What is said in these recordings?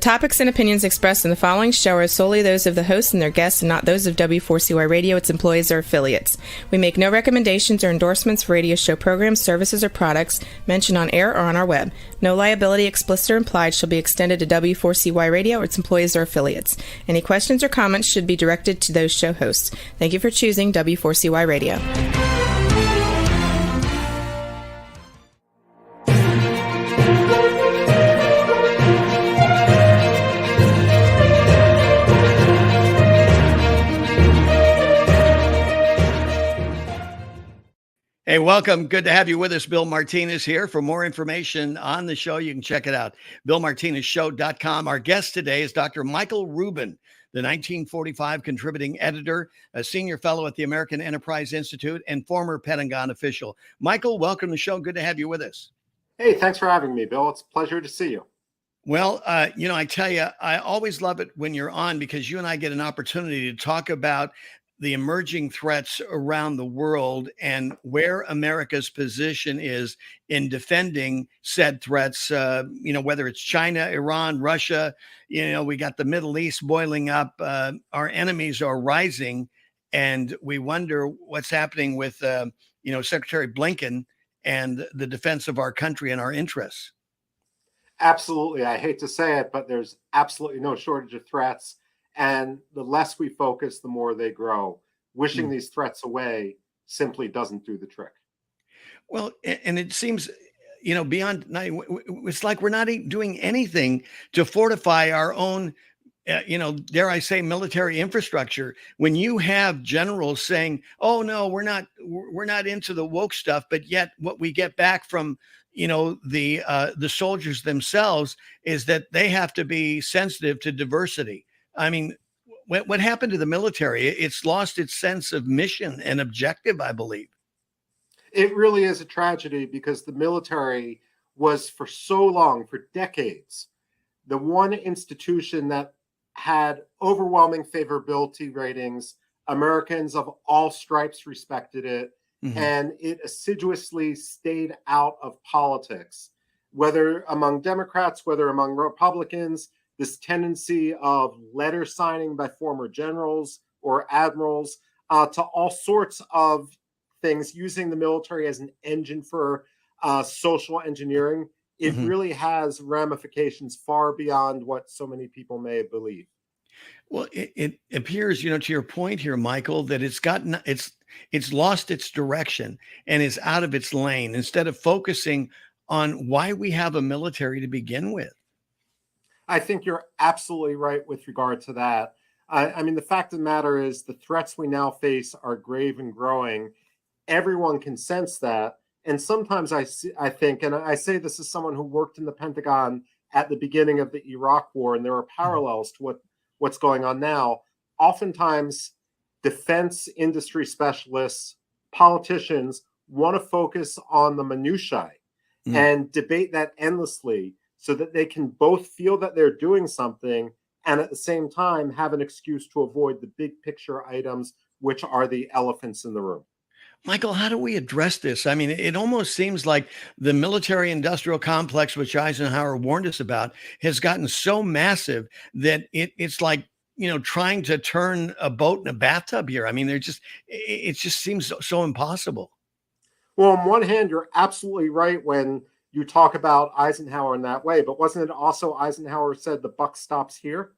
topics and opinions expressed in the following show are solely those of the hosts and their guests and not those of W4CY Radio, its employees, or affiliates. We make no recommendations or endorsements for radio show programs, services, or products mentioned on air or on our web. No liability, explicit or implied, shall be extended to W4CY Radio or its employees or affiliates. Any questions or comments should be directed to those show hosts. Thank you for choosing W4CY Radio. Hey, welcome. Good to have you with us. Bill Martinez here. For more information on the show, you can check it out. BillMartinezShow.com. Our guest today is Dr. Michael Rubin, the 1945 contributing editor, a senior fellow at the American Enterprise Institute, and former Pentagon official. Michael, welcome to the show. Good to have you with us. Hey, thanks for having me, Bill. It's a pleasure to see you. Well, I tell you, I always love it when you're on because you and I get an opportunity to talk about the emerging threats around the world and where America's position is in defending said threats, whether it's China, Iran, Russia, we got the Middle East boiling up. Our enemies are rising, and we wonder what's happening with, Secretary Blinken and the defense of our country and our interests. Absolutely. I hate to say it, but there's absolutely no shortage of threats. And the less we focus, the more they grow. Wishing these threats away simply doesn't do the trick. Well, and it seems, beyond, it's like we're not doing anything to fortify our own, dare I say, military infrastructure. When you have generals saying, "Oh no, we're not into the woke stuff," but yet what we get back from the soldiers themselves is that they have to be sensitive to diversity. I mean, what happened to the military? It's lost its sense of mission and objective, I believe. It really is a tragedy because the military was for so long, for decades, the one institution that had overwhelming favorability ratings. Americans of all stripes respected it, and it assiduously stayed out of politics, whether among Democrats, whether among Republicans. This tendency of letter signing by former generals or admirals to all sorts of things, using the military as an engine for social engineering. It really has ramifications far beyond what so many people may believe. Well, it appears, to your point here, Michael, that it's lost its direction and is out of its lane instead of focusing on why we have a military to begin with. I think you're absolutely right with regard to that. I mean, the fact of the matter is the threats we now face are grave and growing. Everyone can sense that. And sometimes I think, and I say this as someone who worked in the Pentagon at the beginning of the Iraq War, and there are parallels to what's going on now. Oftentimes, defense industry specialists, politicians want to focus on the minutiae and debate that endlessly, so that they can both feel that they're doing something and at the same time have an excuse to avoid the big picture items, which are the elephants in the room. Michael, how do we address this? I mean, it almost seems like the military industrial complex, which Eisenhower warned us about, has gotten so massive that it's like, trying to turn a boat in a bathtub here. I mean, it just seems so impossible. Well, on one hand, you're absolutely right when you talk about Eisenhower in that way, but wasn't it also Eisenhower said the buck stops here?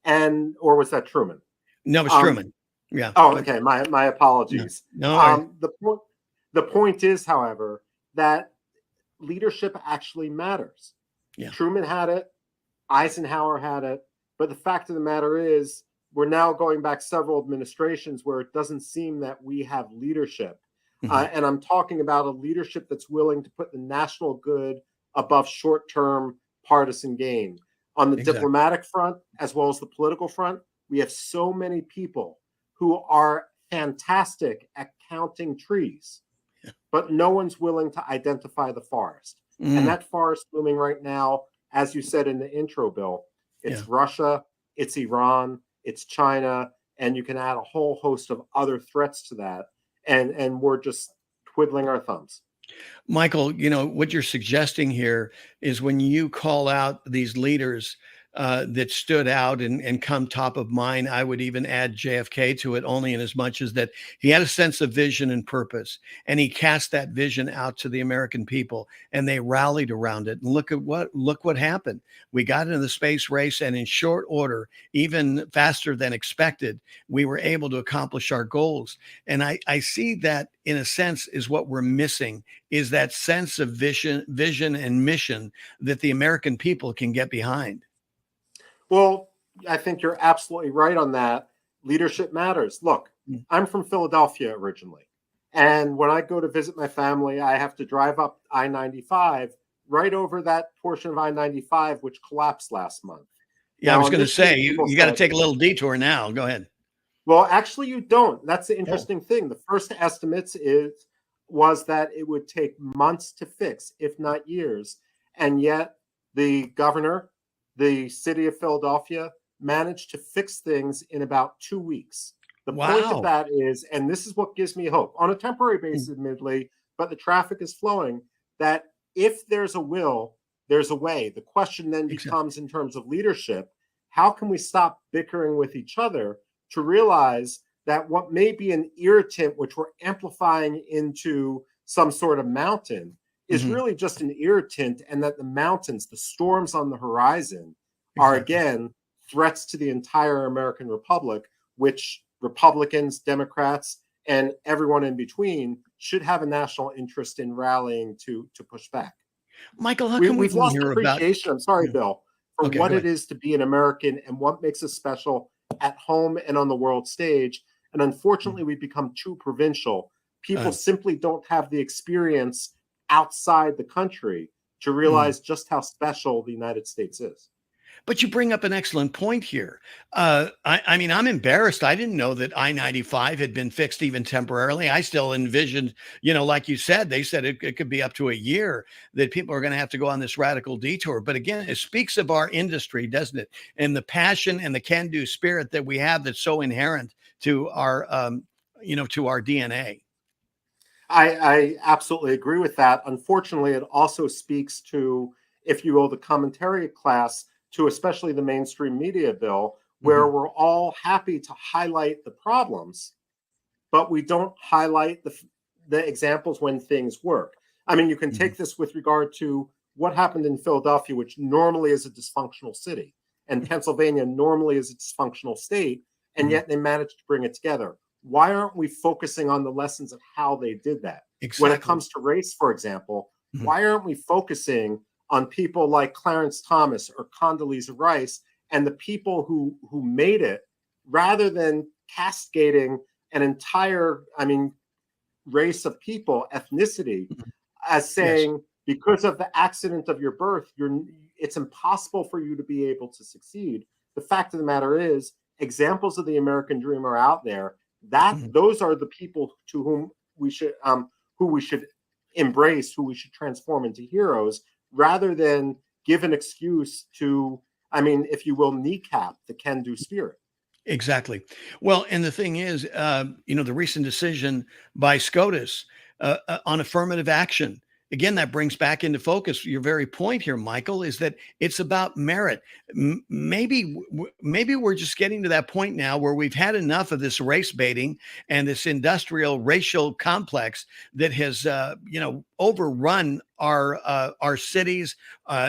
Or was that Truman? No, it was Truman. Yeah. Oh, okay. My apologies. No. The point is, however, that leadership actually matters. Yeah. Truman had it. Eisenhower had it. But the fact of the matter is, we're now going back several administrations where it doesn't seem that we have leadership. And I'm talking about a leadership that's willing to put the national good above short-term partisan gain. On the diplomatic front, as well as the political front, we have so many people who are fantastic at counting trees, but no one's willing to identify the forest. And that forest looming right now, as you said in the intro, Bill, it's Russia, it's Iran, it's China, and you can add a whole host of other threats to that. And we're just twiddling our thumbs. Michael, what you're suggesting here is when you call out these leaders that stood out and come top of mind. I would even add JFK to it, only in as much as that he had a sense of vision and purpose, and he cast that vision out to the American people, and they rallied around it. And look what happened. We got into the space race, and in short order, even faster than expected, we were able to accomplish our goals. And I see that, in a sense, is what we're missing, is that sense of vision and mission that the American people can get behind. Well, I think you're absolutely right on that. Leadership matters. Look, I'm from Philadelphia originally. And when I go to visit my family, I have to drive up I-95, right over that portion of I-95, which collapsed last month. Yeah, Now, I was going to say, people you got to said, take a little detour now. Go ahead. well, actually, you don't. That's the Oh, interesting thing. The first estimates was that it would take months to fix, if not years. And yet the governor, the city of Philadelphia, managed to fix things in about 2 weeks. The point of wow. that is, and this is what gives me hope, on a temporary basis, admittedly, but the traffic is flowing, that if there's a will, there's a way. The question then Exactly. becomes, in terms of leadership, how can we stop bickering with each other to realize that what may be an irritant, which we're amplifying into some sort of mountain, is Mhm. really just an irritant, and that the mountains, the storms on the horizon, are Exactly. again threats to the entire American Republic, which Republicans, Democrats, and everyone in between should have a national interest in rallying to push back. Michael, how come we We've didn't lost hear about? appreciation, I'm sorry, Yeah. Bill, for Okay, what go it ahead. is to be an American and what makes us special at home and on the world stage. And unfortunately, we've become too provincial. People Uh, simply don't have the experience outside the country to mhm. realize just how special the United States is. But you bring up an excellent point here. I mean, I'm embarrassed. I didn't know that I-95 had been fixed even temporarily. I still envisioned, like you said, they said it could be up to a year that people are going to have to go on this radical detour. But again, it speaks of our industry, doesn't it? And the passion and the can-do spirit that we have that's so inherent to to our DNA. I absolutely agree with that. Unfortunately, it also speaks to, if you will, the commentary class, to especially the mainstream media, Bill, where Mhm. we're all happy to highlight the problems, but we don't highlight the examples when things work. I mean, you can Mhm. take this with regard to what happened in Philadelphia, which normally is a dysfunctional city, and Pennsylvania normally is a dysfunctional state, and Mhm. yet they managed to bring it together. Why aren't we focusing on the lessons of how they did that? When it Exactly. comes to race, for example, Mhm. why aren't we focusing on people like Clarence Thomas or Condoleezza Rice and the people who made it, rather than cascading an entire, race of people, ethnicity, Mhm. as Yes. saying, because of the accident of your birth, it's impossible for you to be able to succeed. The fact of the matter is, examples of the American dream are out there. That Mhm. those are the people to who we should embrace, who we should transform into heroes, rather than give an excuse to, if you will, kneecap the can-do spirit. Exactly. Well, and the thing is, the recent decision by SCOTUS on affirmative action, again, that brings back into focus your very point here, Michael, is that it's about merit. Maybe we're just getting to that point now where we've had enough of this race baiting and this industrial racial complex that has, overrun our cities,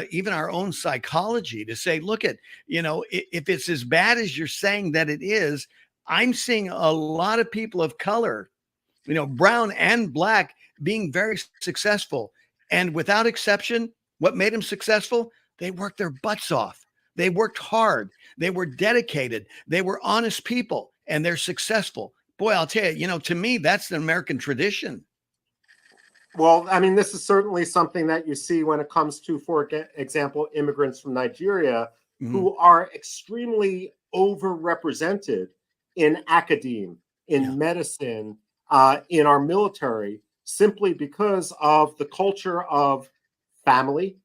even our own psychology, to say, look at, if it's as bad as you're saying that it is, I'm seeing a lot of people of color, brown and black, being very successful. And without exception, what made them successful? They worked their butts off. They worked hard. They were dedicated. They were honest people, and they're successful. Boy, I'll tell you, to me, that's an American tradition. Well, this is certainly something that you see when it comes to, for example, immigrants from Nigeria, Mhm. who are extremely overrepresented in academe, Yeah. in medicine, in our military, simply because of the culture of family,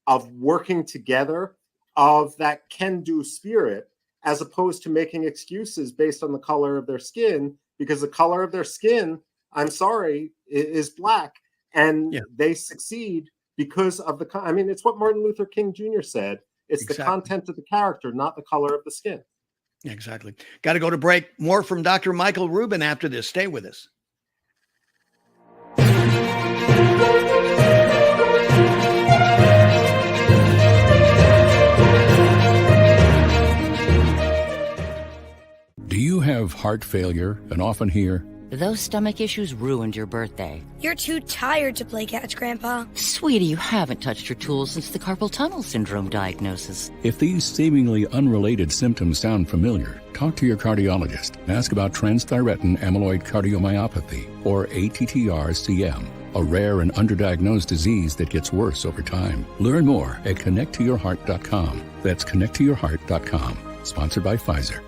of working together, of that can-do spirit, as opposed to making excuses based on the color of their skin, because the color of their skin, I'm sorry, is black, and Yeah. they succeed because of it's what Martin Luther King Jr. said. It's the content of the character, not the color of the skin. Exactly. Got to go to break. More from Dr. Michael Rubin after this. Stay with us. Do you have heart failure and often hear, "Those stomach issues ruined your birthday"? "You're too tired to play catch, Grandpa." Sweetie, you haven't touched your tools since the carpal tunnel syndrome diagnosis. If these seemingly unrelated symptoms sound familiar, talk to your cardiologist. Ask about transthyretin amyloid cardiomyopathy, or ATTR-CM, a rare and underdiagnosed disease that gets worse over time. Learn more at connecttoyourheart.com. That's connecttoyourheart.com. Sponsored by Pfizer.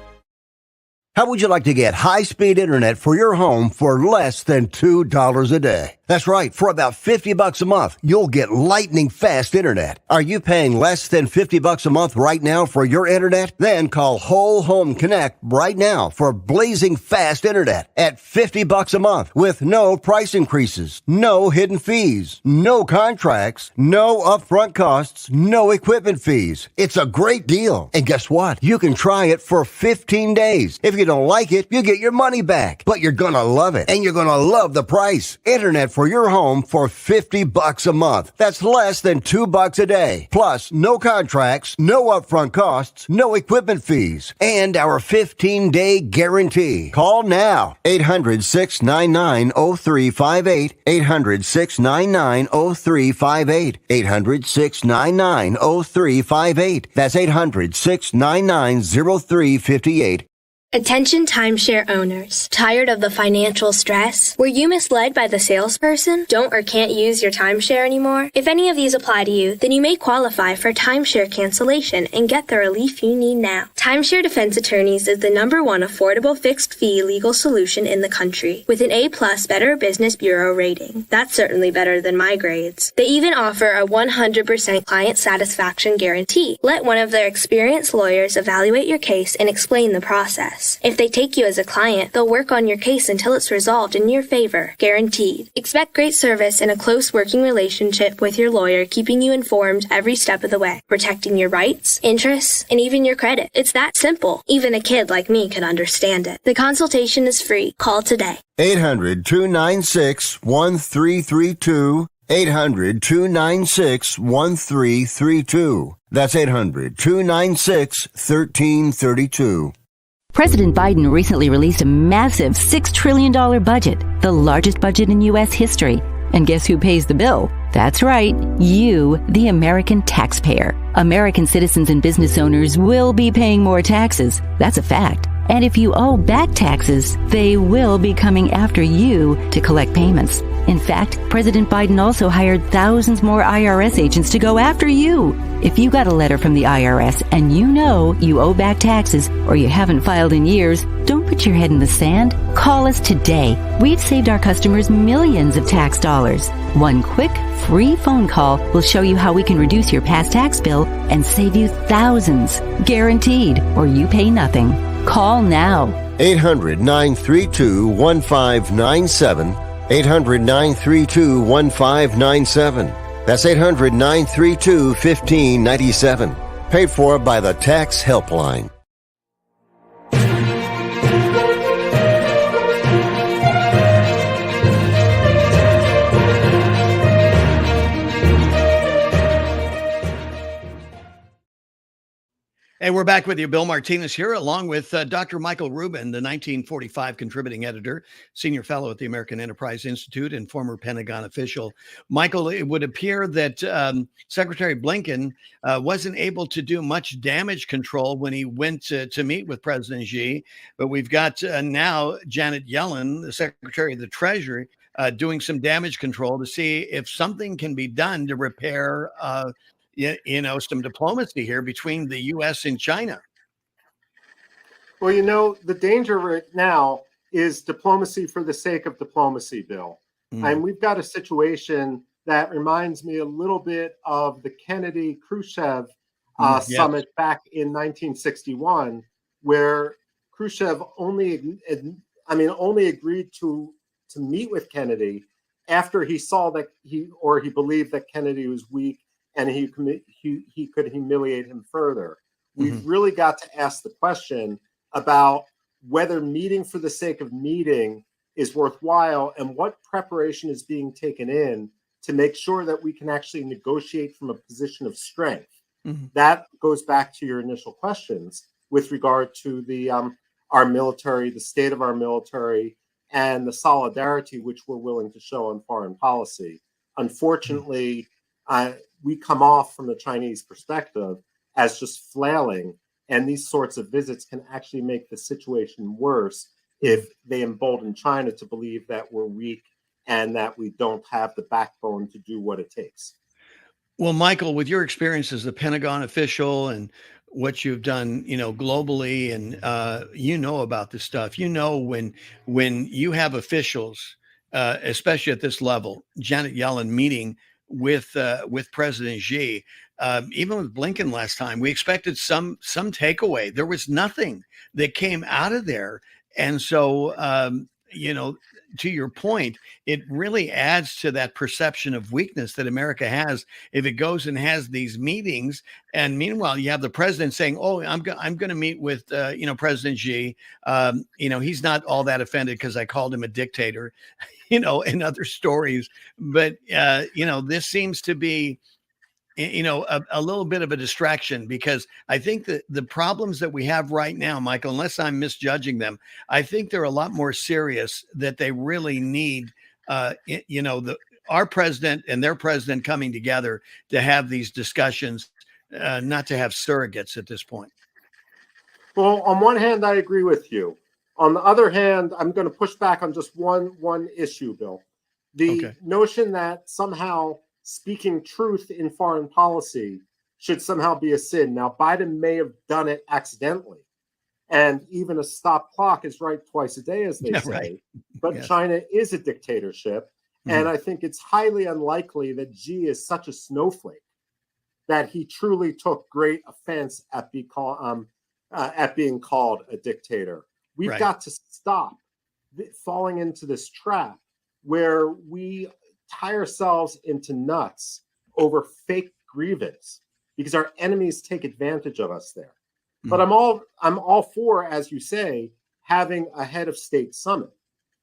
How would you like to get high-speed internet for your home for less than $2 a day? That's right. For about $50 a month, you'll get lightning fast internet. Are you paying less than $50 a month right now for your internet? Then call Whole Home Connect right now for blazing fast internet at $50 a month with no price increases, no hidden fees, no contracts, no upfront costs, no equipment fees. It's a great deal. And guess what? You can try it for 15 days. If you don't like it, you get your money back. But you're gonna love it, and you're gonna love the price. Internet for your home for $50 a month. That's less than $2 a day. Plus, no contracts, no upfront costs, no equipment fees, and our 15-day guarantee. Call now. 800-699-0358. 800-699-0358. 800-699-0358. That's 800-699-0358. Attention timeshare owners. Tired of the financial stress? Were you misled by the salesperson? Don't or can't use your timeshare anymore? If any of these apply to you, then you may qualify for timeshare cancellation and get the relief you need now. Timeshare Defense Attorneys is the #1 affordable fixed fee legal solution in the country with an A+ Better Business Bureau rating. That's certainly better than my grades. They even offer a 100% client satisfaction guarantee. Let one of their experienced lawyers evaluate your case and explain the process. If they take you as a client, they'll work on your case until it's resolved in your favor, guaranteed. Expect great service and a close working relationship with your lawyer, keeping you informed every step of the way, protecting your rights, interests, and even your credit. It's that simple. Even a kid like me can understand it. The consultation is free. Call today. 800-296-1332. 800-296-1332. That's 800-296-1332. President Biden recently released a massive $6 trillion budget, the largest budget in U.S. history. And guess who pays the bill? That's right, you, the American taxpayer. American citizens and business owners will be paying more taxes. That's a fact. And if you owe back taxes, they will be coming after you to collect payments. In fact, President Biden also hired thousands more IRS agents to go after you. If you got a letter from the IRS and you know you owe back taxes or you haven't filed in years, don't put your head in the sand. Call us today. We've saved our customers millions of tax dollars. One quick, free phone call will show you how we can reduce your past tax bill and save you thousands. Guaranteed, or you pay nothing. Call now. 800-932-1597. 800-932-1597. That's 800-932-1597. Paid for by the Tax Helpline. Hey, we're back with you. Bill Martinez here, along with Dr. Michael Rubin, the 1945 contributing editor, senior fellow at the American Enterprise Institute, and former Pentagon official. Michael, it would appear that Secretary Blinken wasn't able to do much damage control when he went to meet with President Xi. But we've got now Janet Yellen, the Secretary of the Treasury, doing some damage control to see if something can be done to repair some diplomacy here between the U.S. and China. Well, the danger right now is diplomacy for the sake of diplomacy, Bill. And we've got a situation that reminds me a little bit of the Kennedy-Khrushchev summit back in 1961, where Khrushchev only agreed to meet with Kennedy after he saw that he believed that Kennedy was weak and he could humiliate him further. We've really got to ask the question about whether meeting for the sake of meeting is worthwhile and what preparation is being taken in to make sure that we can actually negotiate from a position of strength. That goes back to your initial questions with regard to the our military, the state of our military, and the solidarity which we're willing to show on foreign policy. Unfortunately, we come off from the Chinese perspective as just flailing, and these sorts of visits can actually make the situation worse if they embolden China to believe that we're weak and that we don't have the backbone to do what it takes. Well, Michael, with your experience as the Pentagon official and what you've done, globally, and about this stuff, when you have officials, especially at this level, Janet Yellen meeting with President Xi, even with Blinken last time, we expected some takeaway. There was nothing that came out of there, and so to your point, it really adds to that perception of weakness that America has if it goes and has these meetings. And meanwhile, you have the president saying, "Oh, I'm going to meet with President Xi. He's not all that offended because I called him a dictator," and other stories. But this seems to be a little bit of a distraction, because I think that the problems that we have right now, Michael, unless I'm misjudging them, I think they're a lot more serious, that they really need, our president and their president coming together to have these discussions, not to have surrogates at this point. Well, on one hand, I agree with you. On the other hand, I'm going to push back on just one issue, Bill. The notion that somehow speaking truth in foreign policy should somehow be a sin. Now, Biden may have done it accidentally, and even a stop clock is right twice a day, as they say. Right. But yes. China is a dictatorship, and I think it's highly unlikely that Xi is such a snowflake that he truly took great offense at being called a dictator. We've got to stop falling into this trap where we tie ourselves into nuts over fake grievance because our enemies take advantage of us there. But I'm all for, as you say, having a head of state summit.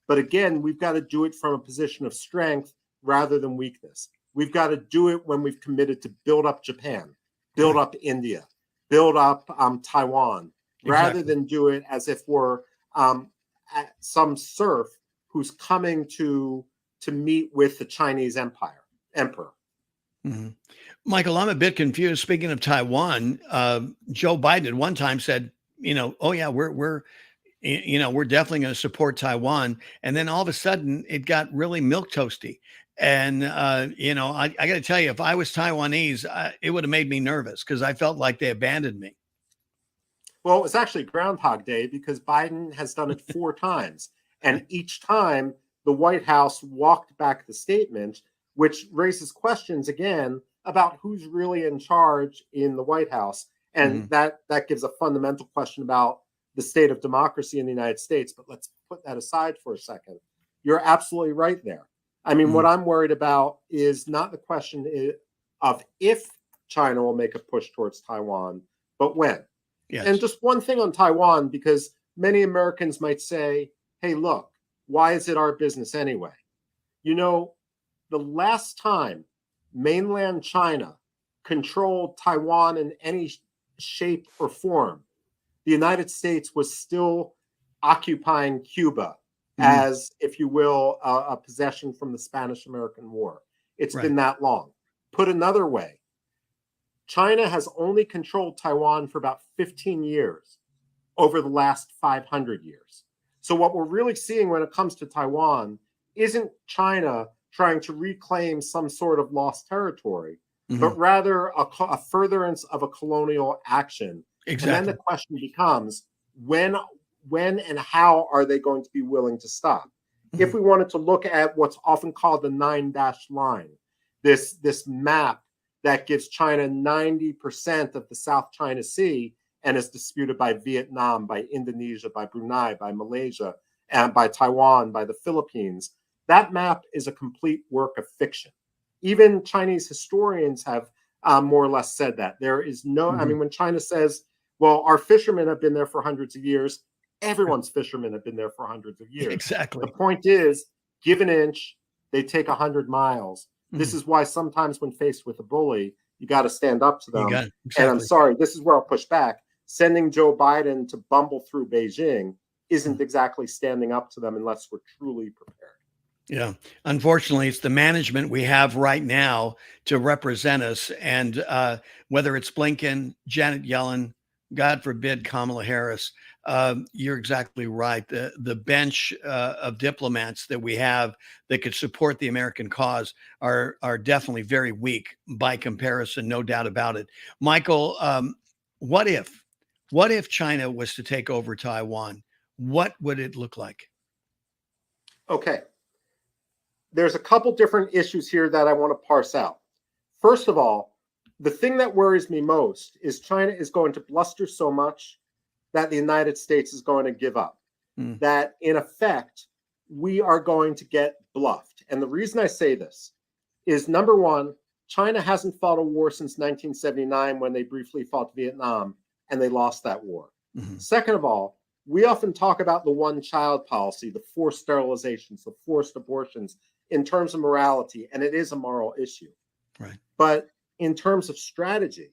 But again, we've got to do it from a position of strength rather than weakness. We've got to do it when we've committed to build up Japan, build up India, build up Taiwan, rather than do it as if we're some serf who's coming to meet with the Chinese emperor. Michael, I'm a bit confused. Speaking of Taiwan, Joe Biden at one time said, "Oh yeah, we're definitely going to support Taiwan," and then all of a sudden it got really milquetoasty. And I got to tell you, if I was Taiwanese, it would have made me nervous because I felt like they abandoned me. Well, it was actually Groundhog Day because Biden has done it 4 times, and each time the White House walked back the statement, which raises questions again about who's really in charge in the White House. And that gives a fundamental question about the state of democracy in the United States. But let's put that aside for a second. You're absolutely right there. I mean, what I'm worried about is not the question of if China will make a push towards Taiwan, but when. Yes. And just one thing on Taiwan, because many Americans might say, hey, look, why is it our business anyway? The last time mainland China controlled Taiwan in any shape or form, the United States was still occupying Cuba as, if you will, a possession from the Spanish-American War. It's been that long. Put another way, China has only controlled Taiwan for about 15 years over the last 500 years. So what we're really seeing when it comes to Taiwan isn't China trying to reclaim some sort of lost territory, but rather a furtherance of a colonial action. Exactly. And then the question becomes, when and how are they going to be willing to stop? If we wanted to look at what's often called the 9-dash line, this map that gives China 90% of the South China Sea and is disputed by Vietnam, by Indonesia, by Brunei, by Malaysia, and by Taiwan, by the Philippines. That map is a complete work of fiction. Even Chinese historians have more or less said that. There is no, I mean, when China says, well, our fishermen have been there for hundreds of years, everyone's fishermen have been there for hundreds of years. Exactly. The point is, give an inch, they take 100 miles. This is why sometimes when faced with a bully, you got to stand up to them. Exactly. And I'm sorry, this is where I'll push back. Sending Joe Biden to bumble through Beijing isn't exactly standing up to them unless we're truly prepared. Yeah. Unfortunately, it's the management we have right now to represent us. And whether it's Blinken, Janet Yellen, God forbid, Kamala Harris, you're exactly right. The bench of diplomats that we have that could support the American cause are definitely very weak by comparison, no doubt about it. Michael, what if China was to take over Taiwan? What would it look like? Okay. There's a couple different issues here that I want to parse out. First of all, the thing that worries me most is China is going to bluster so much that the United States is going to give up. That in effect, we are going to get bluffed. And the reason I say this is, number one, China hasn't fought a war since 1979 when they briefly fought Vietnam and they lost that war. Second of all, we often talk about the one-child policy, the forced sterilizations, the forced abortions in terms of morality, and it is a moral issue. Right. But in terms of strategy,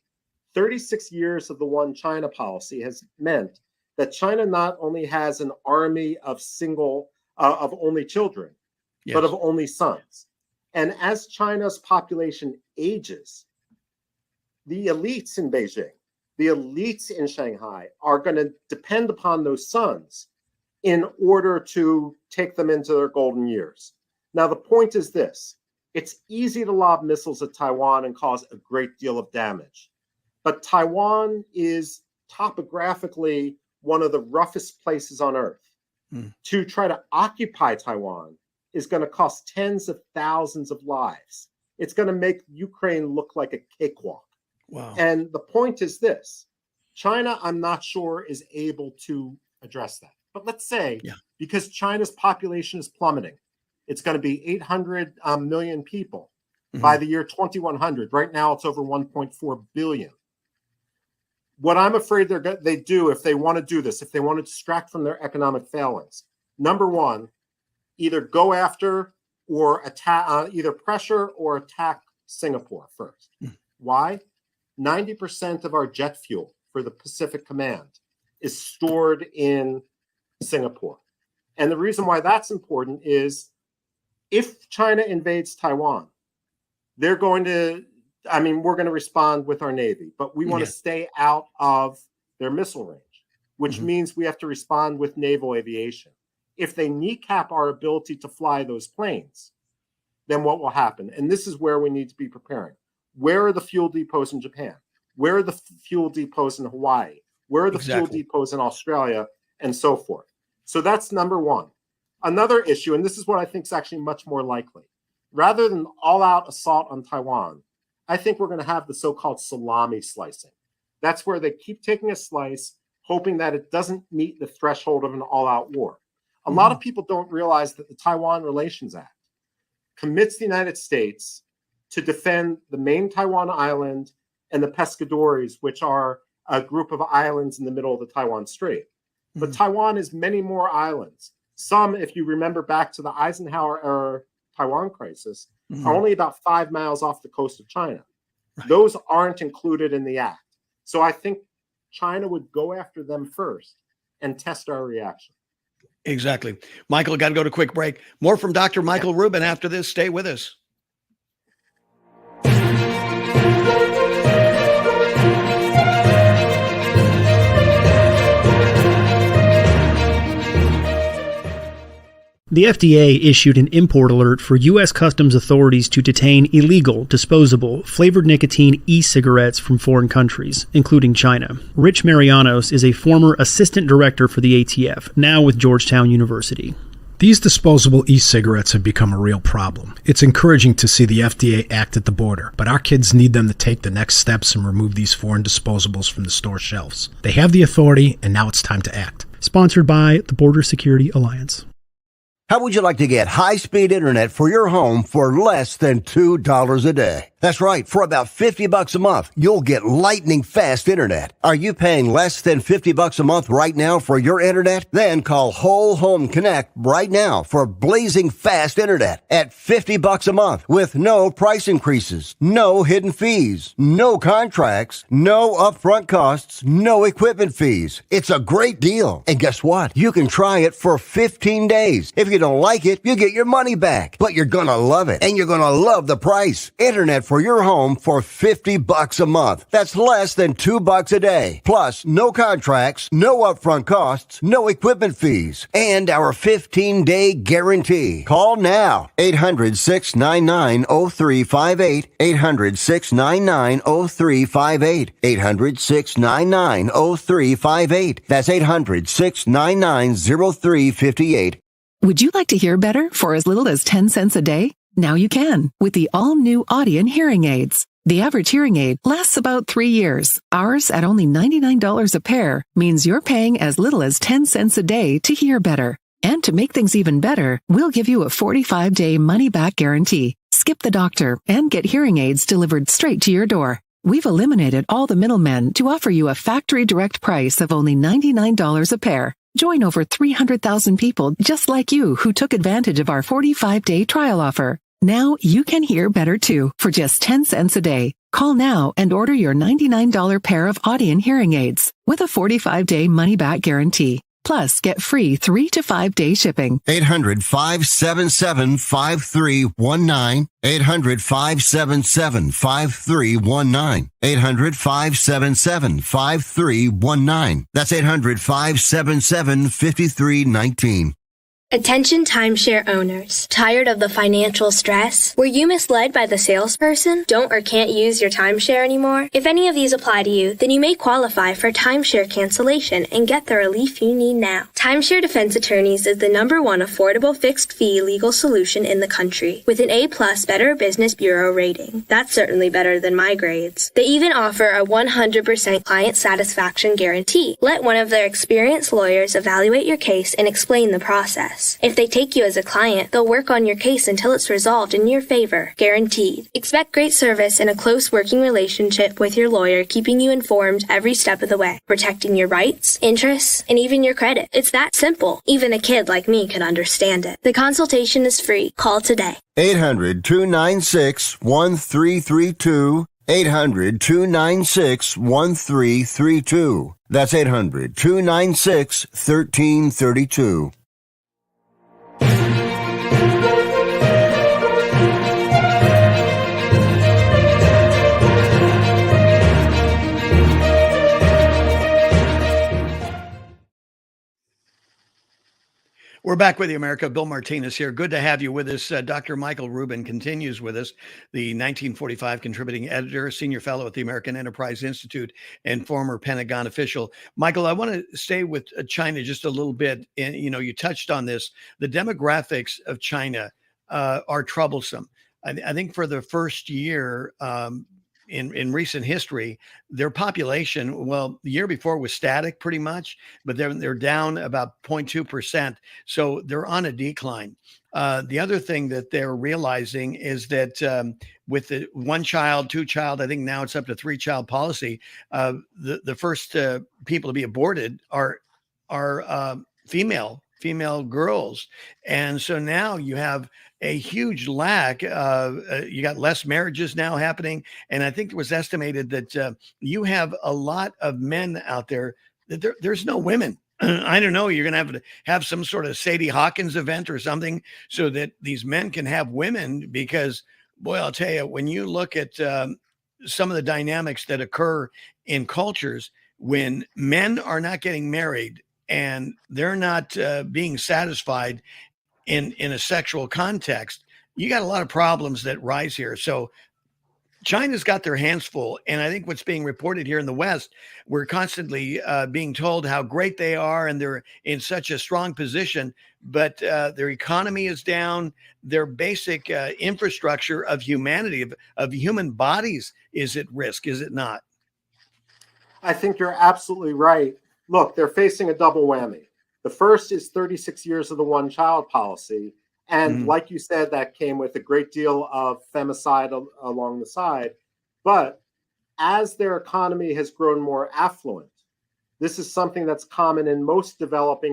36 years of the one China policy has meant that China not only has an army of only children, but of only sons. And as China's population ages, the elites in Beijing, the elites in Shanghai are going to depend upon those sons in order to take them into their golden years. Now, the point is this. It's easy to lob missiles at Taiwan and cause a great deal of damage. But Taiwan is topographically one of the roughest places on Earth. To try to occupy Taiwan is going to cost tens of thousands of lives. It's going to make Ukraine look like a cakewalk. Wow. And the point is this. China, I'm not sure, is able to address that. But let's say, because China's population is plummeting, it's going to be 800 million people by the year 2100. Right now, it's over 1.4 billion. What I'm afraid they do, if they want to do this, if they want to distract from their economic failings, number one, either go after or attack, either pressure or attack Singapore first. Why? 90% of our jet fuel for the Pacific Command is stored in Singapore. And the reason why that's important is if China invades Taiwan, we're going to respond with our Navy, but we want to stay out of their missile range, which means we have to respond with naval aviation. If they kneecap our ability to fly those planes, then what will happen? And this is where we need to be preparing. Where are the fuel depots in Japan? Where are the fuel depots in Hawaii? Where are the fuel depots in Australia, and so forth? So that's number one. Another issue, and this is what I think is actually much more likely. Rather than all-out assault on Taiwan, I think we're going to have the so-called salami slicing. That's where they keep taking a slice, hoping that it doesn't meet the threshold of an all-out war. A lot of people don't realize that the Taiwan Relations Act commits the United States to defend the main Taiwan island and the Pescadores, which are a group of islands in the middle of the Taiwan Strait. But Taiwan is many more islands. Some, if you remember back to the Eisenhower era Taiwan crisis, are only about 5 miles off the coast of China. Those aren't included in the act. So I think China would go after them first and test our reaction. Exactly. Michael, got to go to a quick break. More from Dr. Michael Rubin after this. Stay with us. The FDA issued an import alert for U.S. Customs authorities to detain illegal, disposable, flavored nicotine e-cigarettes from foreign countries, including China. Rich Marianos is a former assistant director for the ATF, now with Georgetown University. These disposable e-cigarettes have become a real problem. It's encouraging to see the FDA act at the border, but our kids need them to take the next steps and remove these foreign disposables from the store shelves. They have the authority, and now it's time to act. Sponsored by the Border Security Alliance. How would you like to get high-speed internet for your home for less than $2 a day? That's right. For about $50 a month, you'll get lightning fast internet. Are you paying less than $50 a month right now for your internet? Then call Whole Home Connect right now for blazing fast internet at $50 a month with no price increases, no hidden fees, no contracts, no upfront costs, no equipment fees. It's a great deal. And guess what? You can try it for 15 days. If you don't like it, you get your money back. But you're gonna love it, and you're gonna love the price. Internet for your home for $50 a month. That's less than $2 a day. Plus, no contracts, no upfront costs, no equipment fees, and our 15-day guarantee. Call now. 800-699-0358. 800-699-0358. 800-699-0358. That's 800-699-0358. Would you like to hear better for as little as 10 cents a day? Now you can with the all-new Audien hearing aids. The average hearing aid lasts about 3 years. Ours, at only $99 a pair, means you're paying as little as 10 cents a day to hear better. And to make things even better, we'll give you a 45-day money-back guarantee. Skip the doctor and get hearing aids delivered straight to your door. We've eliminated all the middlemen to offer you a factory direct price of only $99 a pair. Join over 300,000 people just like you who took advantage of our 45-day trial offer. Now you can hear better too for just 10 cents a day. Call now and order your $99 pair of Audien hearing aids with a 45-day money-back guarantee. Plus, get free 3 to 5 day shipping. 800-577-5319. 800-577-5319. 800-577-5319. That's 800-577-5319. Attention timeshare owners. Tired of the financial stress? Were you misled by the salesperson? Don't or can't use your timeshare anymore? If any of these apply to you, then you may qualify for timeshare cancellation and get the relief you need now. Timeshare Defense Attorneys is the #1 affordable fixed fee legal solution in the country with an A+ Better Business Bureau rating. That's certainly better than my grades. They even offer a 100% client satisfaction guarantee. Let one of their experienced lawyers evaluate your case and explain the process. If they take you as a client, they'll work on your case until it's resolved in your favor. Guaranteed. Expect great service and a close working relationship with your lawyer, keeping you informed every step of the way, protecting your rights, interests, and even your credit. It's that simple. Even a kid like me could understand it. The consultation is free. Call today. 800-296-1332. 800-296-1332. That's 800-296-1332. We're back with you, America. Bill Martinez here. Good to have you with us. Dr. Michael Rubin continues with us, the 1945 contributing editor, senior fellow at the American Enterprise Institute, and former Pentagon official. Michael, I want to stay with China just a little bit. And, you touched on this. The demographics of China are troublesome. I think for the first year, in recent history, their population, well, the year before was static pretty much, but they're down about 0.2%. So they're on a decline. The other thing that they're realizing is that with the one child, two child, I think now it's up to 3-child policy, the first people to be aborted are female girls. And so now you have a huge lack. You got less marriages now happening. And I think it was estimated that you have a lot of men out there that there's no women. I don't know. You're going to have some sort of Sadie Hawkins event or something so that these men can have women, because, boy, I'll tell you, when you look at some of the dynamics that occur in cultures, when men are not getting married and they're not being satisfied in a sexual context, you got a lot of problems that rise here. So China's got their hands full. And I think what's being reported here in the West, we're constantly being told how great they are and they're in such a strong position, but their economy is down. Their basic infrastructure of humanity, of human bodies, is at risk, is it not? I think you're absolutely right. Look, they're facing a double whammy. The first is 36 years of the one-child policy, And like you said, that came with a great deal of femicide along the side. But as their economy has grown more affluent, this is something that's common in most developed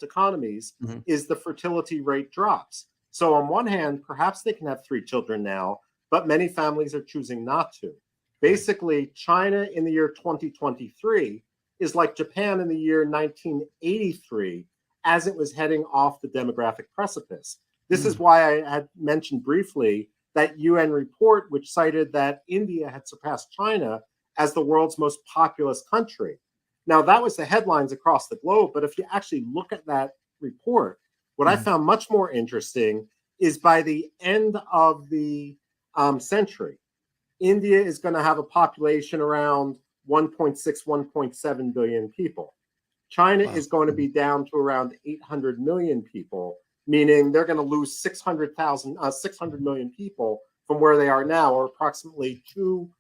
economies, is the fertility rate drops. So on one hand, perhaps they can have 3 children now, but many families are choosing not to. Basically, China in the year 2023 is like Japan in the year 1983, as it was heading off the demographic precipice. This is why I had mentioned briefly that UN report, which cited that India had surpassed China as the world's most populous country. Now, that was the headlines across the globe, but if you actually look at that report, what I found much more interesting is by the end of the century, India is going to have a population around 1.6, 1.7 billion people. China is going to be down to around 800 million people, meaning they're going to lose 600 million people from where they are now, or approximately 2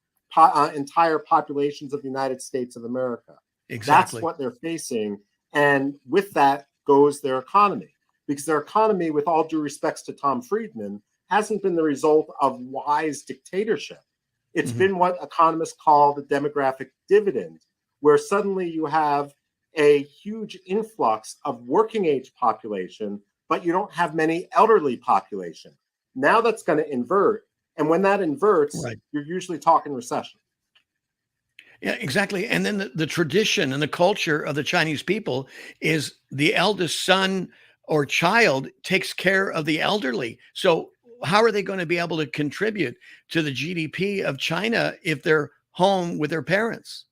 entire populations of the United States of America. Exactly. That's what they're facing. And with that goes their economy, because their economy, with all due respects to Tom Friedman, hasn't been the result of wise dictatorship. It's been what economists call the demographic dividend, where suddenly you have a huge influx of working age population, but you don't have many elderly population. Now that's going to invert. And when that inverts, you're usually talking recession. Yeah, exactly. And then the tradition and the culture of the Chinese people is the eldest son or child takes care of the elderly. So how are they going to be able to contribute to the GDP of China if they're home with their parents?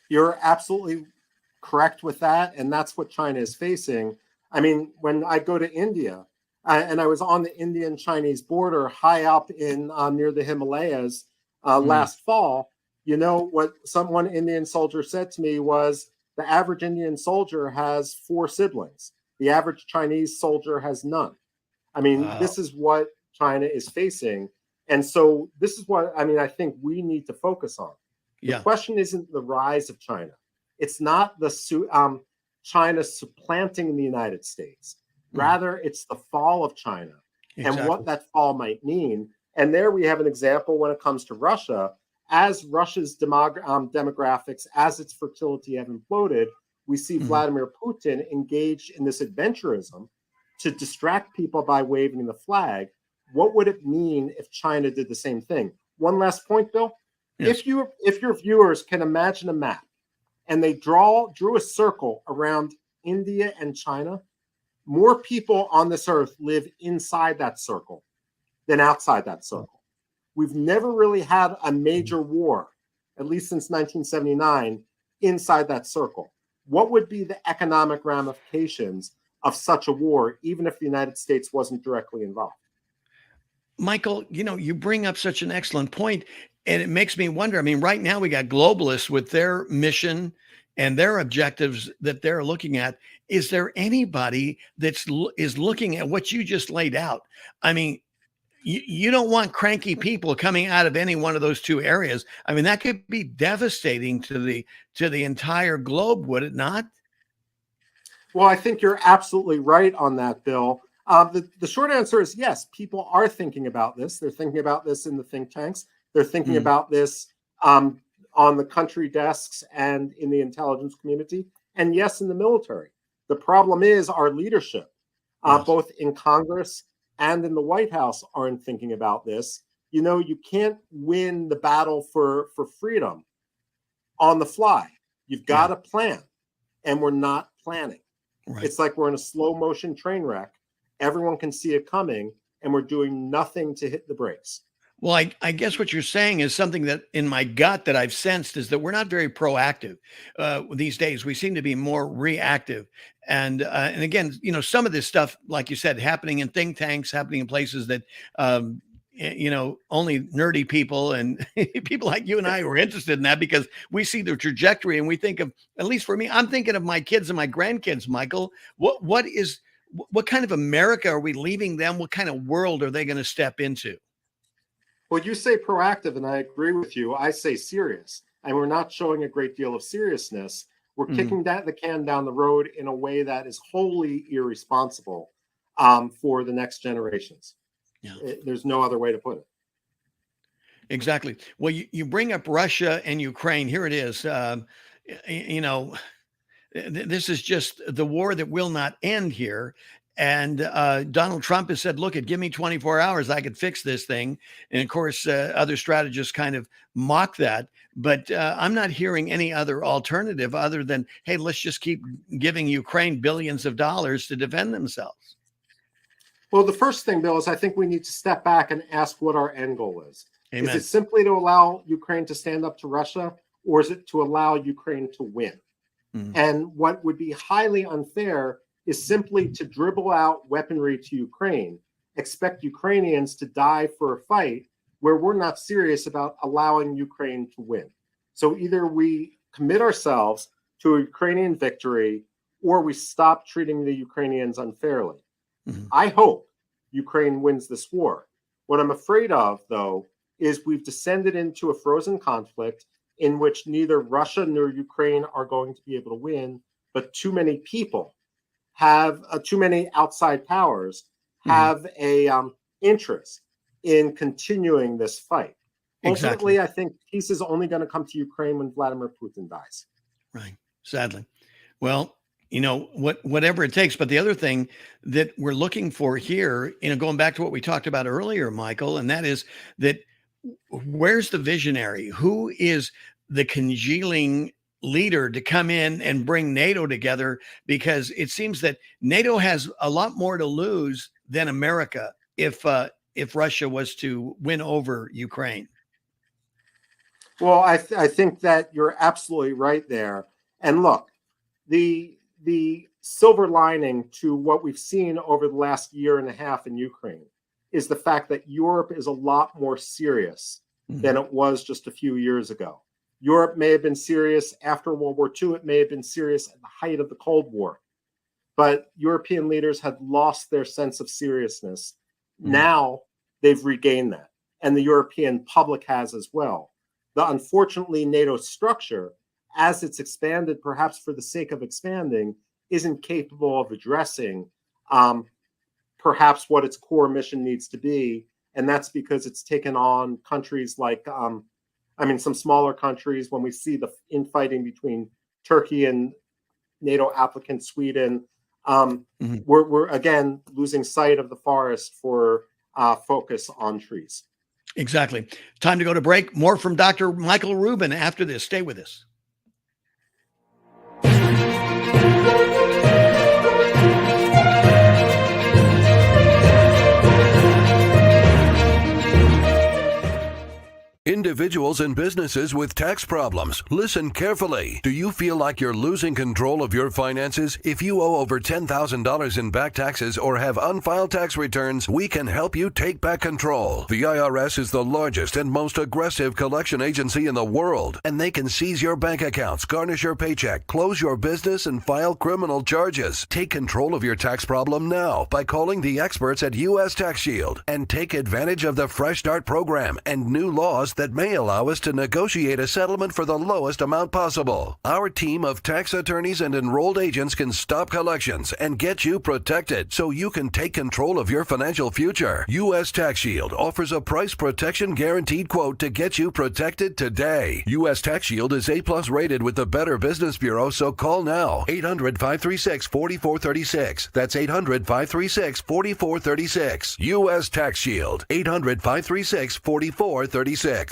You're absolutely correct with that. And that's what China is facing. I mean, when I go to India, and I was on the Indian-Chinese border high up in near the Himalayas last fall, you know, what one Indian soldier said to me was the average Indian soldier has 4 siblings. The average Chinese soldier has none. I mean, this is what China is facing. And so this is what, I mean, I think we need to focus on. The question isn't the rise of China. It's not the China supplanting the United States. Rather, it's the fall of China and what that fall might mean. And there we have an example when it comes to Russia. As Russia's demographics, as its fertility have imploded, we see Vladimir Putin engaged in this adventurism to distract people by waving the flag. What would it mean if China did the same thing? One last point, Bill. Yes. If your viewers can imagine a map and they drew a circle around India and China, more people on this earth live inside that circle than outside that circle. We've never really had a major war, at least since 1979, inside that circle. What would be the economic ramifications of such a war, even if the United States wasn't directly involved? Michael, you know, you bring up such an excellent point, and it makes me wonder. I mean, right now we got globalists with their mission and their objectives that they're looking at. Is there anybody is looking at what you just laid out? I mean, you don't want cranky people coming out of any one of those 2 areas. I mean, that could be devastating to the entire globe, would it not? Well, I think you're absolutely right on that, Bill. The short answer is yes, people are thinking about this. They're thinking about this in the think tanks. They're thinking about this on the country desks and in the intelligence community, and yes, in the military. The problem is our leadership, both in Congress and in the White House, aren't thinking about this. You know, you can't win the battle for freedom on the fly. You've got to plan, and we're not planning. Right. It's like we're in a slow motion train wreck. Everyone can see it coming, and we're doing nothing to hit the brakes. Well, I guess what you're saying is something that in my gut that I've sensed is that we're not very proactive these days. We seem to be more reactive. And again, you know, some of this stuff, like you said, happening in think tanks, happening in places that, you know, only nerdy people and people like you and I are interested in that because we see the trajectory and we think of, at least for me, I'm thinking of my kids and my grandkids, Michael. What kind of America are we leaving them? What kind of world are they going to step into? Well, you say proactive, and I agree with you. I say serious, and we're not showing a great deal of seriousness. We're kicking the can down the road in a way that is wholly irresponsible. for the next generations. Yeah. There's no other way to put it. Exactly. Well, you bring up Russia and Ukraine. Here it is. This is just the war that will not end here. And Donald Trump has said, look, give me 24 hours. I could fix this thing. And of course, other strategists kind of mock that. But I'm not hearing any other alternative other than, hey, let's just keep giving Ukraine billions of dollars to defend themselves. Well, the first thing, Bill, is I think we need to step back and ask what our end goal is. Amen. Is it simply to allow Ukraine to stand up to Russia, or is it to allow Ukraine to win? Mm-hmm. And what would be highly unfair is simply to dribble out weaponry to Ukraine, expect Ukrainians to die for a fight where we're not serious about allowing Ukraine to win. So either we commit ourselves to a Ukrainian victory or we stop treating the Ukrainians unfairly. Mm-hmm. I hope Ukraine wins this war. What I'm afraid of, though, is we've descended into a frozen conflict in which neither Russia nor Ukraine are going to be able to win, but too many people have too many outside powers have a interest in continuing this fight. Exactly. Ultimately, I think peace is only going to come to Ukraine when Vladimir Putin dies. Right. Sadly. Well, whatever it takes. But the other thing that we're looking for here, going back to what we talked about earlier, Michael, and that is that where's the visionary? Who is the congealing leader to come in and bring NATO together? Because it seems that NATO has a lot more to lose than America if Russia was to win over Ukraine. Well, I think that you're absolutely right there. And look, the silver lining to what we've seen over the last year and a half in Ukraine is the fact that Europe is a lot more serious than it was just a few years ago. Europe may have been serious after World War II. It may have been serious at the height of the Cold War. But European leaders had lost their sense of seriousness. Now they've regained that. And the European public has as well. Unfortunately, NATO structure, as it's expanded, perhaps for the sake of expanding, isn't capable of addressing perhaps what its core mission needs to be. And that's because it's taken on countries like, some smaller countries. When we see the infighting between Turkey and NATO applicant Sweden, we're again losing sight of the forest for focus on trees. Exactly. Time to go to break. More from Dr. Michael Rubin after this. Stay with us. Individuals and businesses with tax problems, listen carefully. Do you feel like you're losing control of your finances? If you owe over $10,000 in back taxes or have unfiled tax returns, we can help you take back control. The IRS is the largest and most aggressive collection agency in the world, and they can seize your bank accounts, garnish your paycheck, close your business, and file criminal charges. Take control of your tax problem now by calling the experts at U.S. Tax Shield and take advantage of the Fresh Start program and new laws that may allow us to negotiate a settlement for the lowest amount possible. Our team of tax attorneys and enrolled agents can stop collections and get you protected so you can take control of your financial future. U.S. Tax Shield offers a price protection guaranteed quote to get you protected today. U.S. Tax Shield is A+ rated with the Better Business Bureau, so call now. 800-536-4436. That's 800-536-4436. U.S. Tax Shield. 800-536-4436.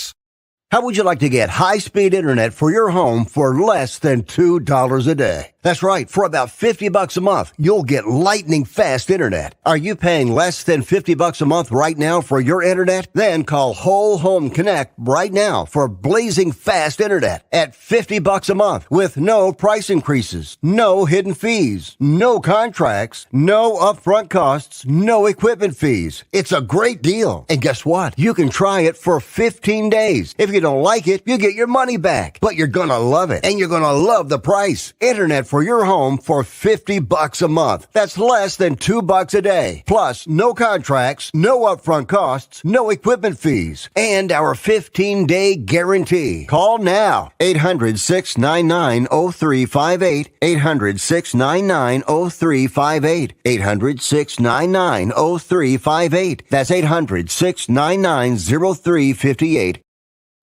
How would you like to get high-speed internet for your home for less than $2 a day? That's right. For about $50 a month, you'll get lightning fast internet. Are you paying less than $50 a month right now for your internet? Then call Whole Home Connect right now for blazing fast internet at $50 a month with no price increases, no hidden fees, no contracts, no upfront costs, no equipment fees. It's a great deal. And guess what? You can try it for 15 days. If you you don't like it, you get your money back. But you're gonna love it, and you're gonna love the price. Internet for your home for $50 a month. That's less than $2 a day. Plus, no contracts, no upfront costs, no equipment fees, and our 15-day guarantee. Call now. 800-699-0358. 800-699-0358. 800-699-0358. That's 800-699-0358.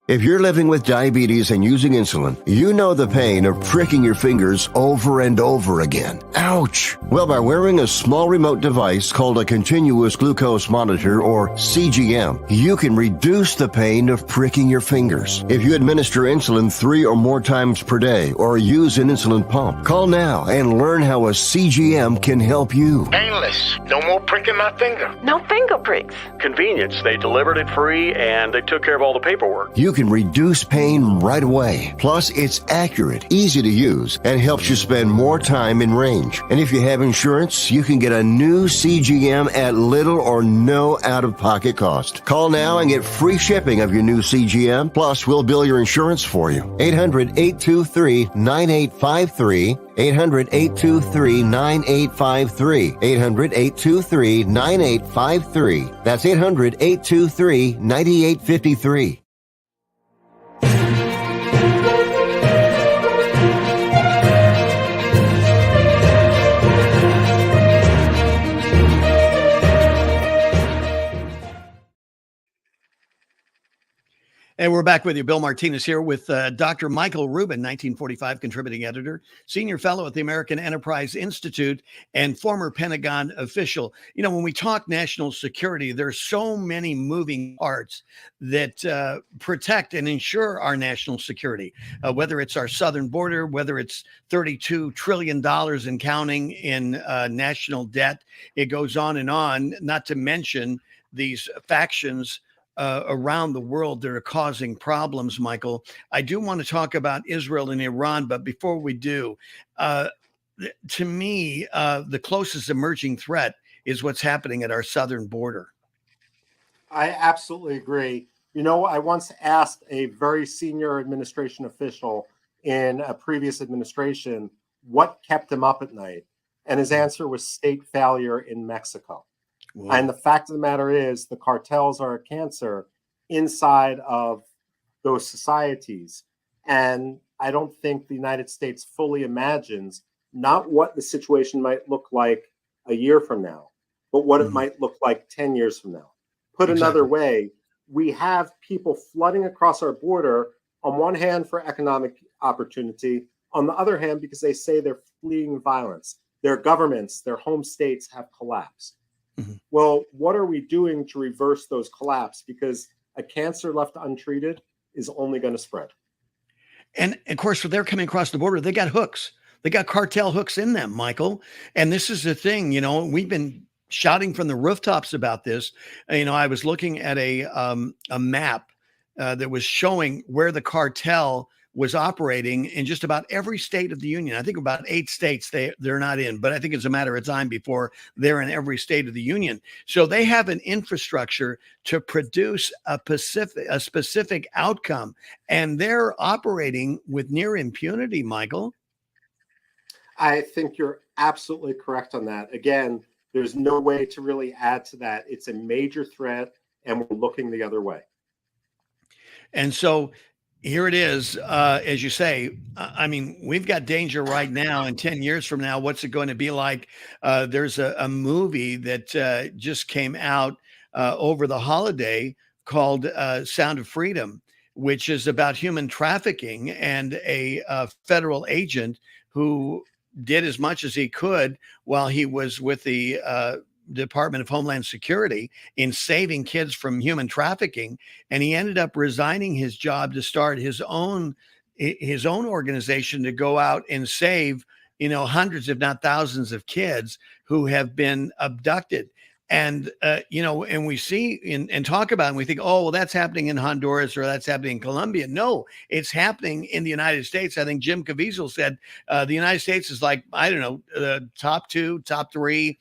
If you're living with diabetes and using insulin, you know the pain of pricking your fingers over and over again. Ouch! Well, by wearing a small remote device called a continuous glucose monitor, or CGM, you can reduce the pain of pricking your fingers. If you administer insulin 3 or more times per day or use an insulin pump, call now and learn how a CGM can help you. Painless. No more pricking my finger. No finger pricks. Convenience. They delivered it free and they took care of all the paperwork. You can reduce pain right away. Plus, it's accurate, easy to use, and helps you spend more time in range. And if you have insurance, you can get a new CGM at little or no out-of-pocket cost. Call now and get free shipping of your new CGM. Plus, we'll bill your insurance for you. 800-823-9853. 800-823-9853. 800-823-9853. That's 800-823-9853. And we're back with you. Bill Martinez here with Dr. Michael Rubin, 1945 contributing editor, senior fellow at the American Enterprise Institute, and former Pentagon official. You know, when we talk national security, there's so many moving parts that protect and ensure our national security, whether it's our southern border, whether it's $32 trillion and counting in national debt. It goes on, not to mention these factions around the world that are causing problems, Michael. I do want to talk about Israel and Iran, but before we do, to me, the closest emerging threat is what's happening at our southern border. I absolutely agree. You know, I once asked a very senior administration official in a previous administration what kept him up at night, and his answer was state failure in Mexico. Whoa. And the fact of the matter is the cartels are a cancer inside of those societies. And I don't think the United States fully imagines not what the situation might look like a year from now, but what it might look like 10 years from now. Put another way, we have people flooding across our border, on one hand for economic opportunity, on the other hand because they say they're fleeing violence. Their governments, their home states have collapsed. Well, what are we doing to reverse those collapse? Because a cancer left untreated is only going to spread. And of course, when they're coming across the border, they got hooks. They got cartel hooks in them, Michael. And this is the thing, you know, we've been shouting from the rooftops about this. You know, I was looking at a map that was showing where the cartel was operating in just about every state of the union. I think about 8 states they're not in, but I think it's a matter of time before they're in every state of the union. So they have an infrastructure to produce a specific outcome, and they're operating with near impunity, Michael. I think you're absolutely correct on that. Again, there's no way to really add to that. It's a major threat, and we're looking the other way. And so here it is, as you say, I mean, we've got danger right now, and 10 years from now, what's it going to be like? There's a movie that just came out over the holiday called Sound of Freedom, which is about human trafficking and a federal agent who did as much as he could while he was with the Department of Homeland Security in saving kids from human trafficking. And he ended up resigning his job to start his own organization to go out and save, you know, hundreds, if not thousands of kids who have been abducted. And, you know, and we see and talk about it and we think, oh, well, that's happening in Honduras or that's happening in Colombia. No, it's happening in the United States. I think Jim Caviezel said the United States is like, I don't know, the top 2, top 3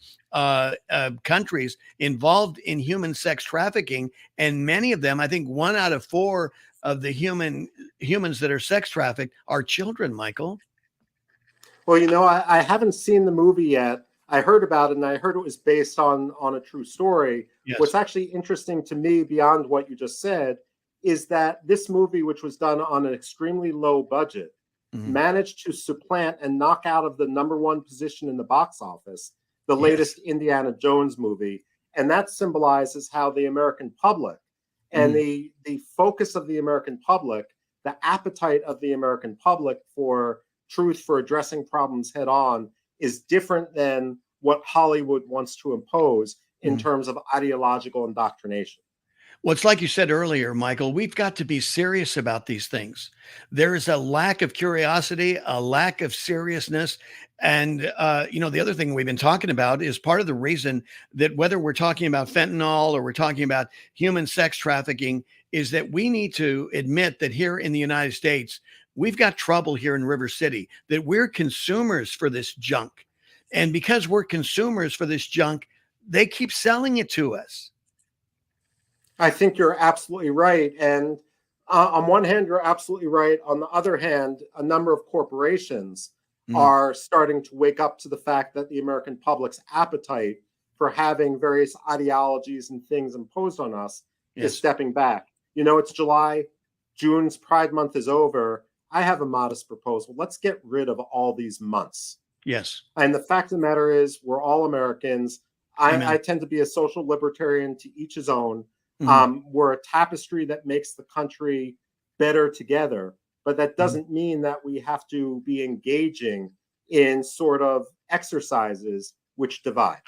countries involved in human sex trafficking. And many of them, I think 1 out of 4 of the humans that are sex trafficked are children, Michael. Well, I haven't seen the movie yet. I heard about it, and I heard it was based on a true story. Yes. What's actually interesting to me, beyond what you just said, is that this movie, which was done on an extremely low budget, managed to supplant and knock out of the #1 position in the box office the latest Indiana Jones movie. And that symbolizes how the American public and the focus of the American public, the appetite of the American public for truth, for addressing problems head on, is different than what Hollywood wants to impose in terms of ideological indoctrination. Well, it's like you said earlier, Michael, we've got to be serious about these things. There is a lack of curiosity, a lack of seriousness. And, the other thing we've been talking about is part of the reason that whether we're talking about fentanyl or we're talking about human sex trafficking is that we need to admit that here in the United States, we've got trouble here in River City, that we're consumers for this junk. And because we're consumers for this junk, they keep selling it to us. I think you're absolutely right. And on one hand, you're absolutely right. On the other hand, a number of corporations are starting to wake up to the fact that the American public's appetite for having various ideologies and things imposed on us is stepping back. It's July. June's Pride Month is over. I have a modest proposal. Let's get rid of all these months. Yes. And the fact of the matter is, we're all Americans. I tend to be a social libertarian, to each his own. We're a tapestry that makes the country better together, but that doesn't mean that we have to be engaging in sort of exercises which divide.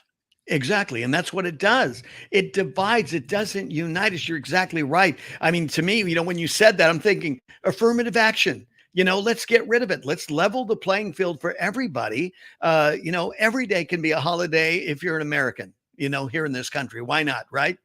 Exactly. And that's what it does. It divides. It doesn't unite us. You're exactly right. I mean, to me, when you said that, I'm thinking affirmative action. Let's get rid of it. Let's level the playing field for everybody. Every day can be a holiday if you're an American, here in this country. Why not? Right?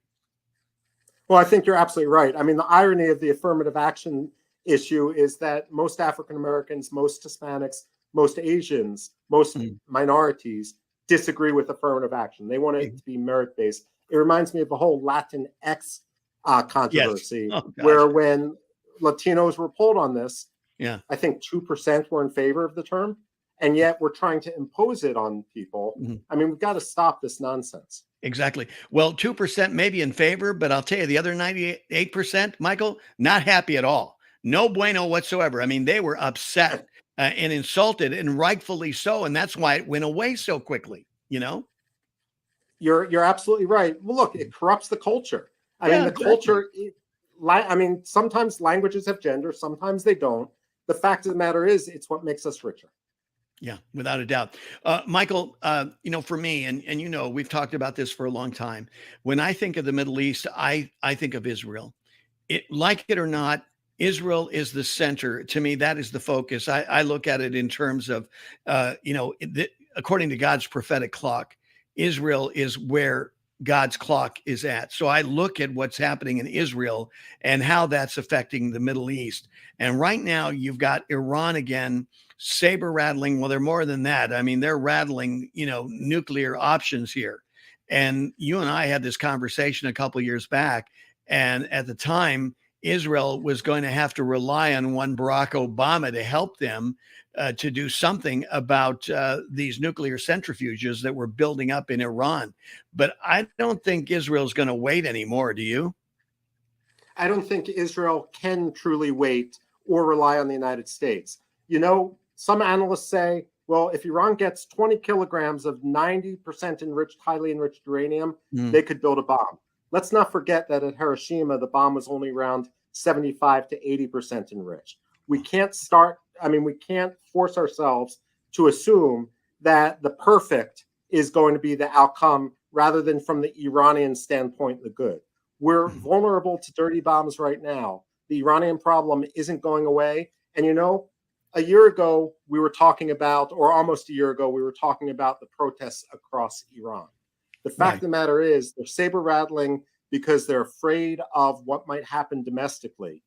Well, I think you're absolutely right. I mean, the irony of the affirmative action issue is that most African Americans, most Hispanics, most Asians, most minorities disagree with affirmative action. They want it to be merit-based. It reminds me of the whole Latinx controversy, where when Latinos were polled on this, I think 2% were in favor of the term, and yet we're trying to impose it on people. I mean, we've got to stop this nonsense. Exactly. Well, 2% may be in favor, but I'll tell you, the other 98%, Michael, not happy at all. No bueno whatsoever. I mean, they were upset and insulted, and rightfully so. And that's why it went away so quickly, You're absolutely right. Well, look, it corrupts the culture. I mean, the culture, sometimes languages have gender, sometimes they don't. The fact of the matter is, it's what makes us richer. Yeah, without a doubt. Michael, for me, and we've talked about this for a long time. When I think of the Middle East, I think of Israel. Like it or not, Israel is the center. To me, that is the focus. I look at it in terms of, according to God's prophetic clock, Israel is where God's clock is at. So I look at what's happening in Israel and how that's affecting the Middle East. And right now you've got Iran again, saber rattling. Well, they're more than that. I mean, they're rattling, nuclear options here. And you and I had this conversation a couple of years back. And at the time, Israel was going to have to rely on one Barack Obama to help them to do something about these nuclear centrifuges that were building up in Iran. But I don't think Israel's going to wait anymore. Do you? I don't think Israel can truly wait or rely on the United States. Some analysts say, well, if Iran gets 20 kilograms of 90% enriched, highly enriched uranium, they could build a bomb. Let's not forget that at Hiroshima, the bomb was only around 75 to 80% enriched. We can't force ourselves to assume that the perfect is going to be the outcome rather than, from the Iranian standpoint, the good. We're vulnerable to dirty bombs right now. The Iranian problem isn't going away. And a year ago, we were talking about, or almost a year ago, we were talking about the protests across Iran. The fact of the matter is, they're saber rattling because they're afraid of what might happen domestically.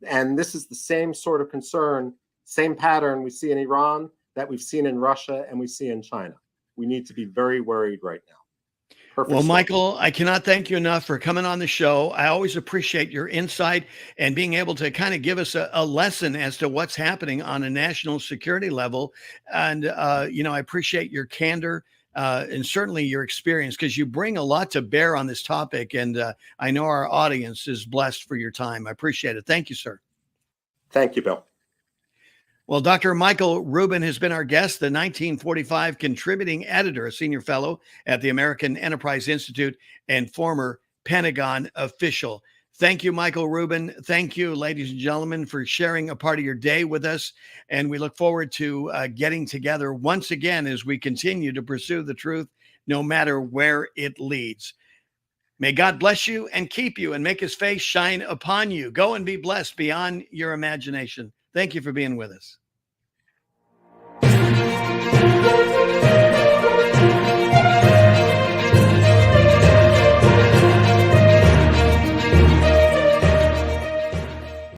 And this is the same sort of concern, same pattern we see in Iran that we've seen in Russia and we see in China. We need to be very worried right now. Perfect Well, stuff. Michael, I cannot thank you enough for coming on the show. I always appreciate your insight and being able to kind of give us a lesson as to what's happening on a national security level. And, I appreciate your candor and certainly your experience, because you bring a lot to bear on this topic. And I know our audience is blessed for your time. I appreciate it. Thank you, sir. Thank you, Bill. Well, Dr. Michael Rubin has been our guest, the 1945 contributing editor, a senior fellow at the American Enterprise Institute, and former Pentagon official. Thank you, Michael Rubin. Thank you, ladies and gentlemen, for sharing a part of your day with us. And we look forward to getting together once again as we continue to pursue the truth, no matter where it leads. May God bless you and keep you and make his face shine upon you. Go and be blessed beyond your imagination. Thank you for being with us.